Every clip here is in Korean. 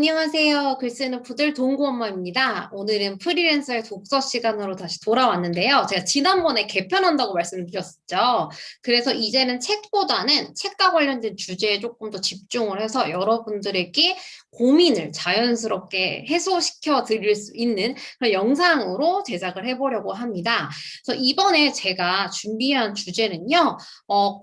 안녕하세요. 글쓰는 푸들 동구 엄마입니다. 오늘은 프리랜서의 독서 시간으로 다시 돌아왔는데요. 제가 지난번에 개편한다고 말씀드렸었죠. 그래서 이제는 책보다는 책과 관련된 주제에 조금 더 집중을 해서 여러분들에게 고민을 자연스럽게 해소시켜 드릴 수 있는 그런 영상으로 제작을 해보려고 합니다. 그래서 이번에 제가 준비한 주제는요.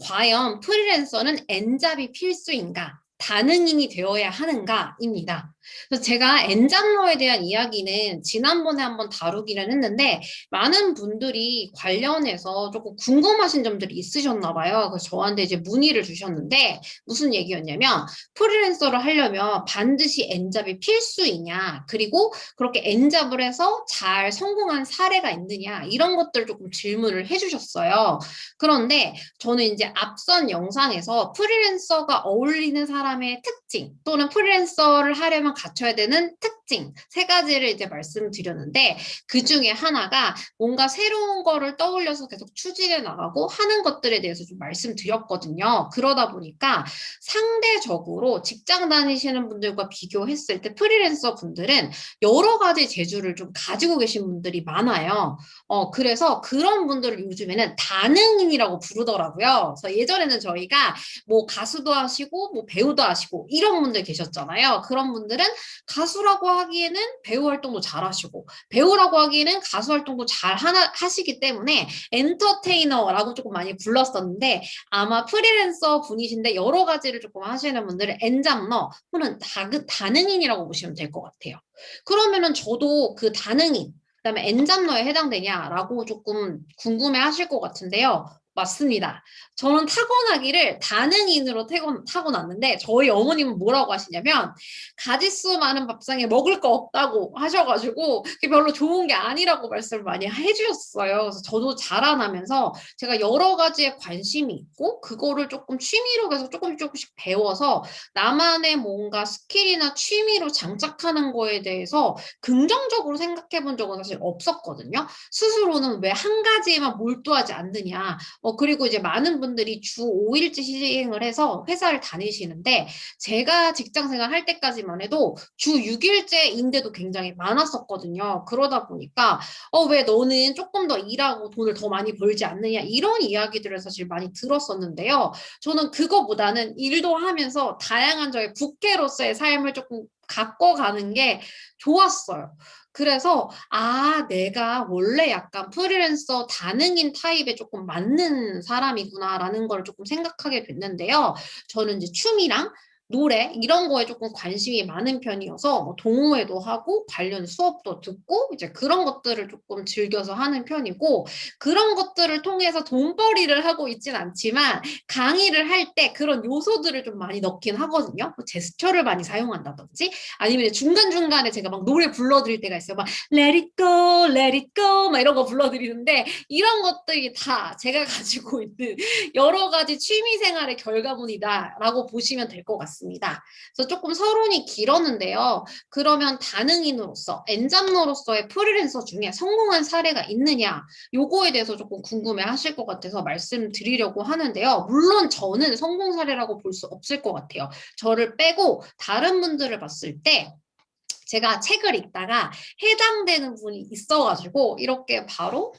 과연 프리랜서는 N잡이 필수인가? 다능인이 되어야 하는가입니다. 그래서 제가 엔잡러에 대한 이야기는 지난번에 한번 다루기는 했는데 많은 분들이 관련해서 조금 궁금하신 점들이 있으셨나 봐요. 그래서 저한테 이제 문의를 주셨는데 무슨 얘기였냐면 프리랜서를 하려면 반드시 엔잡이 필수이냐 그리고 그렇게 엔잡을 해서 잘 성공한 사례가 있느냐 이런 것들 조금 질문을 해주셨어요. 그런데 저는 이제 앞선 영상에서 프리랜서가 어울리는 사람의 특징 또는 프리랜서를 하려면 갖춰야 되는 특징 세 가지를 이제 말씀드렸는데 그 중에 하나가 뭔가 새로운 거를 떠올려서 계속 추진해 나가고 하는 것들에 대해서 좀 말씀드렸거든요. 그러다 보니까 상대적으로 직장 다니시는 분들과 비교했을 때 프리랜서 분들은 여러 가지 재주를 좀 가지고 계신 분들이 많아요. 그래서 그런 분들을 요즘에는 다능인이라고 부르더라고요. 그래서 예전에는 저희가 뭐 가수도 하시고 뭐 배우도 하시고 이런 분들 계셨잖아요. 그런 분들은 가수라고 하기에는 배우 활동도 잘 하시고 배우라고 하기에는 가수 활동도 잘 하시기 때문에 엔터테이너라고 조금 많이 불렀었는데 아마 프리랜서 분이신데 여러 가지를 조금 하시는 분들은 엔잡러 또는 다능인이라고 보시면 될 것 같아요. 그러면은 저도 그 다능인 그다음에 엔잡러에 해당되냐라고 조금 궁금해 하실 것 같은데요. 맞습니다. 저는 타고나기를 다능인으로 타고났는데 저희 어머님은 뭐라고 하시냐면 가짓수 많은 밥상에 먹을 거 없다고 하셔가지고 그게 별로 좋은 게 아니라고 말씀을 많이 해주셨어요. 그래서 저도 자라나면서 제가 여러 가지에 관심이 있고 그거를 조금 취미로 계속 조금씩 배워서 나만의 뭔가 스킬이나 취미로 장착하는 거에 대해서 긍정적으로 생각해 본 적은 사실 없었거든요. 스스로는 왜 한 가지에만 몰두하지 않느냐. 그리고 이제 많은 분들이 주 5일째 시행을 해서 회사를 다니시는데 제가 직장 생활 할 때까지만 해도 주 6일째인데도 굉장히 많았었거든요. 그러다 보니까 왜 너는 조금 더 일하고 돈을 더 많이 벌지 않느냐 이런 이야기들을 사실 많이 들었었는데요. 저는 그거보다는 일도 하면서 다양한 저의 부캐로서의 삶을 조금 가꿔가는 게 좋았어요. 그래서 내가 원래 약간 프리랜서 다능인 타입에 조금 맞는 사람이구나라는 걸 조금 생각하게 됐는데요. 저는 이제 춤이랑 노래 이런 거에 조금 관심이 많은 편이어서 뭐 동호회도 하고 관련 수업도 듣고 이제 그런 것들을 조금 즐겨서 하는 편이고 그런 것들을 통해서 돈벌이를 하고 있진 않지만 강의를 할 때 그런 요소들을 좀 많이 넣긴 하거든요. 뭐 제스처를 많이 사용한다든지 아니면 중간중간에 제가 막 노래 불러드릴 때가 있어요. 막 Let it go, let it go 막 이런 거 불러드리는데 이런 것들이 다 제가 가지고 있는 여러 가지 취미 생활의 결과물이다라고 보시면 될 것 같습니다. 그래서 조금 서론이 길었는데요. 그러면 다능인으로서 엔잡러로서의 프리랜서 중에 성공한 사례가 있느냐 요거에 대해서 조금 궁금해 하실 것 같아서 말씀드리려고 하는데요. 물론 저는 성공 사례라고 볼 수 없을 것 같아요. 저를 빼고 다른 분들을 봤을 때 제가 책을 읽다가 해당되는 분이 있어가지고 이렇게 바로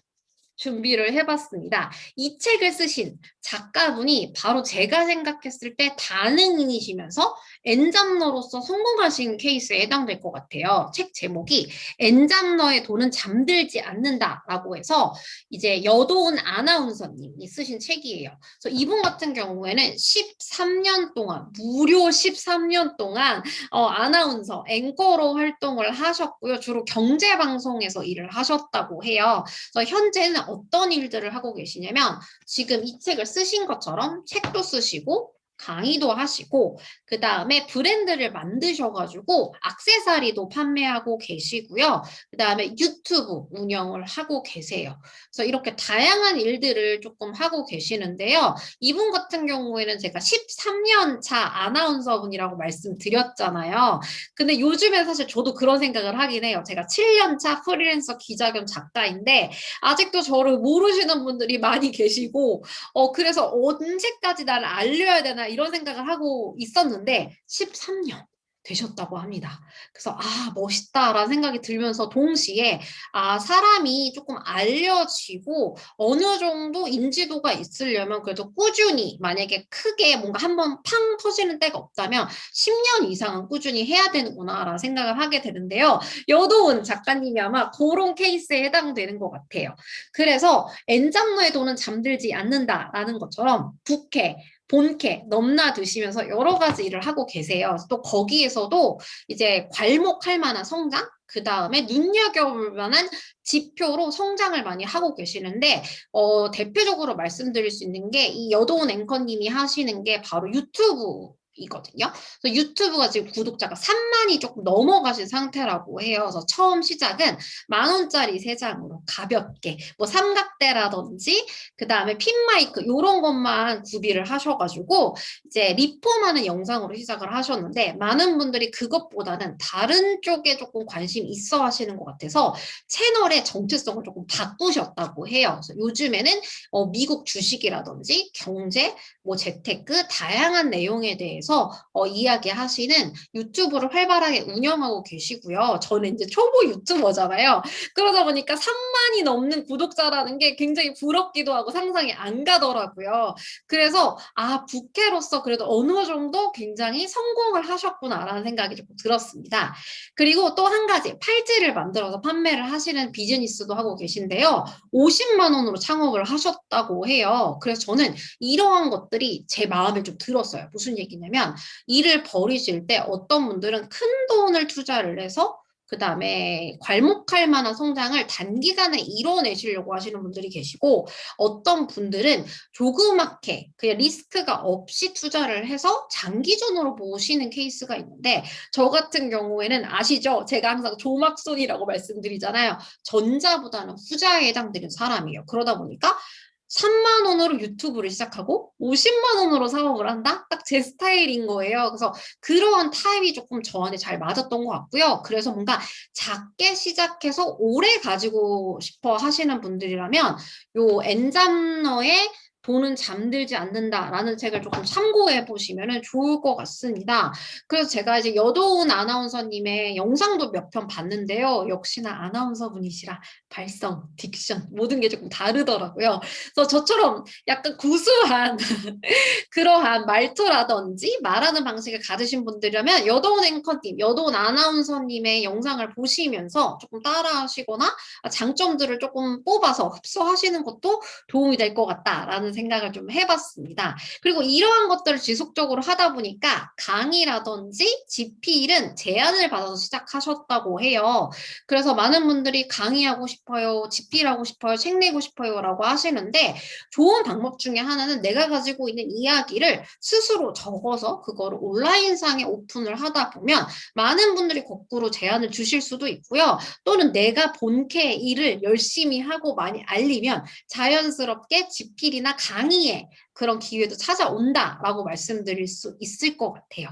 준비를 해봤습니다. 이 책을 쓰신 작가분이 바로 제가 생각했을 때 다능인이시면서 엔잡러로서 성공하신 케이스에 해당될 것 같아요. 책 제목이 엔잡러의 돈은 잠들지 않는다라고 해서 이제 여도은 아나운서님이 쓰신 책이에요. 그래서 이분 같은 경우에는 13년 동안 무려 13년 동안 아나운서 앵커로 활동을 하셨고요. 주로 경제 방송에서 일을 하셨다고 해요. 그래서 현재는 어떤 일들을 하고 계시냐면 지금 이 책을 쓰신 것처럼 책도 쓰시고 강의도 하시고 그 다음에 브랜드를 만드셔가지고 액세서리도 판매하고 계시고요. 그 다음에 유튜브 운영을 하고 계세요. 그래서 이렇게 다양한 일들을 조금 하고 계시는데요. 이분 같은 경우에는 제가 13년 차 아나운서분이라고 말씀드렸잖아요. 근데 요즘에 사실 저도 그런 생각을 하긴 해요. 제가 7년 차 프리랜서 기자 겸 작가인데 아직도 저를 모르시는 분들이 많이 계시고 그래서 언제까지 나를 알려야 되나 이런 생각을 하고 있었는데 13년. 되셨다고 합니다. 그래서 아, 멋있다라는 생각이 들면서 동시에 아, 사람이 조금 알려지고 어느 정도 인지도가 있으려면 그래도 꾸준히 만약에 크게 뭔가 한번 팡 터지는 때가 없다면 10년 이상은 꾸준히 해야 되는구나라는 생각을 하게 되는데요. 여도운 작가님이 아마 그런 케이스에 해당되는 것 같아요. 그래서 엔잡러의 돈은 잠들지 않는다라는 것처럼 부캐, 본캐 넘나드시면서 여러 가지 일을 하고 계세요. 또 거기에서도 이제 괄목할 만한 성장, 그 다음에 눈여겨볼 만한 지표로 성장을 많이 하고 계시는데, 대표적으로 말씀드릴 수 있는 게 이 여도운 앵커님이 하시는 게 바로 유튜브 이거든요. 그래서 유튜브가 지금 구독자가 3만이 조금 넘어가신 상태라고 해요. 그래서 처음 시작은 10,000원짜리 세 장으로 가볍게 뭐 삼각대라든지 그 다음에 핀마이크 이런 것만 구비를 하셔가지고 이제 리폼하는 영상으로 시작을 하셨는데 많은 분들이 그것보다는 다른 쪽에 조금 관심 있어 하시는 것 같아서 채널의 정체성을 조금 바꾸셨다고 해요. 그래서 요즘에는 미국 주식이라든지 경제, 뭐 재테크 다양한 내용에 대해서 이야기하시는 유튜브를 활발하게 운영하고 계시고요. 저는 이제 초보 유튜버잖아요. 그러다 보니까 3만이 넘는 구독자라는 게 굉장히 부럽기도 하고 상상이 안 가더라고요. 그래서 아, 부캐로서 그래도 어느 정도 굉장히 성공을 하셨구나라는 생각이 조금 들었습니다. 그리고 또 한 가지 팔찌를 만들어서 판매를 하시는 비즈니스도 하고 계신데요. 50만 원으로 창업을 하셨다고 해요. 그래서 저는 이러한 것들이 제 마음에 좀 들었어요. 무슨 얘기냐면 일을 벌이실 때 어떤 분들은 큰 돈을 투자를 해서 그 다음에 괄목할 만한 성장을 단기간에 이뤄내시려고 하시는 분들이 계시고 어떤 분들은 조그맣게 그냥 리스크가 없이 투자를 해서 장기전으로 보시는 케이스가 있는데 저 같은 경우에는 아시죠? 제가 항상 조막손이라고 말씀드리잖아요. 전자보다는 후자에 해당되는 사람이에요. 그러다 보니까 3만 원으로 유튜브를 시작하고 50만 원으로 사업을 한다? 딱 제 스타일인 거예요. 그래서 그러한 타입이 조금 저한테 잘 맞았던 것 같고요. 그래서 뭔가 작게 시작해서 오래 가지고 싶어 하시는 분들이라면 요 엔잡러의 돈은 잠들지 않는다라는 책을 조금 참고해 보시면 좋을 것 같습니다. 그래서 제가 이제 여도운 아나운서님의 영상도 몇 편 봤는데요. 역시나 아나운서 분이시라 발성, 딕션 모든 게 조금 다르더라고요. 그래서 저처럼 약간 구수한 그러한 말투라든지 말하는 방식을 가지신 분들이라면 여도운 앵커님, 여도운 아나운서님의 영상을 보시면서 조금 따라하시거나 장점들을 조금 뽑아서 흡수하시는 것도 도움이 될 것 같다라는 생각을 좀 해봤습니다. 그리고 이러한 것들을 지속적으로 하다 보니까 강의라든지 GP일은 제안을 받아서 시작하셨다고 해요. 그래서 많은 분들이 강의하고 싶어요, GP를 하고 싶어요, 책 내고 싶어요라고 하시는데 좋은 방법 중에 하나는 내가 가지고 있는 이야기를 스스로 적어서 그거를 온라인상에 오픈을 하다 보면 많은 분들이 거꾸로 제안을 주실 수도 있고요. 또는 내가 본캐 일을 열심히 하고 많이 알리면 자연스럽게 집필이나 강의에 그런 기회도 찾아온다라고 말씀드릴 수 있을 것 같아요.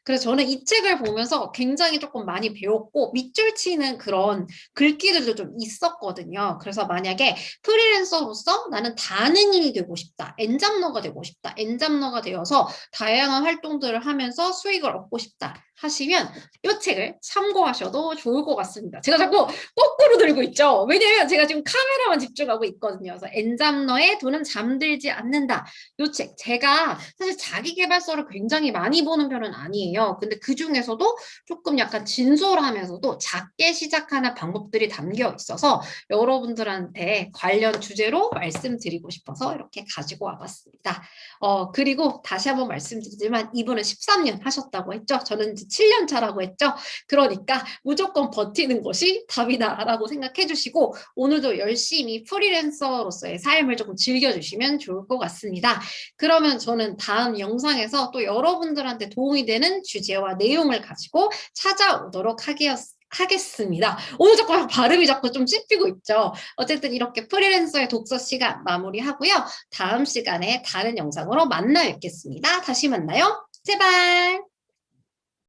그래서 저는 이 책을 보면서 굉장히 조금 많이 배웠고 밑줄 치는 그런 글귀들도 좀 있었거든요. 그래서 만약에 프리랜서로서 나는 다능인이 되고 싶다. 엔잡러가 되고 싶다. 엔잡러가 되어서 다양한 활동들을 하면서 수익을 얻고 싶다. 하시면 이 책을 참고하셔도 좋을 것 같습니다. 제가 자꾸 거꾸로 들고 있죠. 왜냐면 제가 지금 카메라만 집중하고 있거든요. 그래서 엔잡러의 돈은 잠들지 않는다. 이 책 제가 사실 자기계발서를 굉장히 많이 보는 편은 아니에요. 근데 그 중에서도 조금 약간 진솔하면서도 작게 시작하는 방법들이 담겨 있어서 여러분들한테 관련 주제로 말씀드리고 싶어서 이렇게 가지고 와봤습니다. 그리고 다시 한번 말씀드리지만 이분은 13년 하셨다고 했죠. 저는 이제 7년 차라고 했죠. 그러니까 무조건 버티는 것이 답이다라고 생각해 주시고 오늘도 열심히 프리랜서로서의 삶을 조금 즐겨주시면 좋을 것 같습니다. 그러면 저는 다음 영상에서 또 여러분들한테 도움이 되는 주제와 내용을 가지고 찾아오도록 하겠습니다. 오늘 자꾸 발음이 자꾸 좀 찝히고 있죠. 어쨌든 이렇게 프리랜서의 독서 시간 마무리하고요. 다음 시간에 다른 영상으로 만나 뵙겠습니다. 다시 만나요. 제발.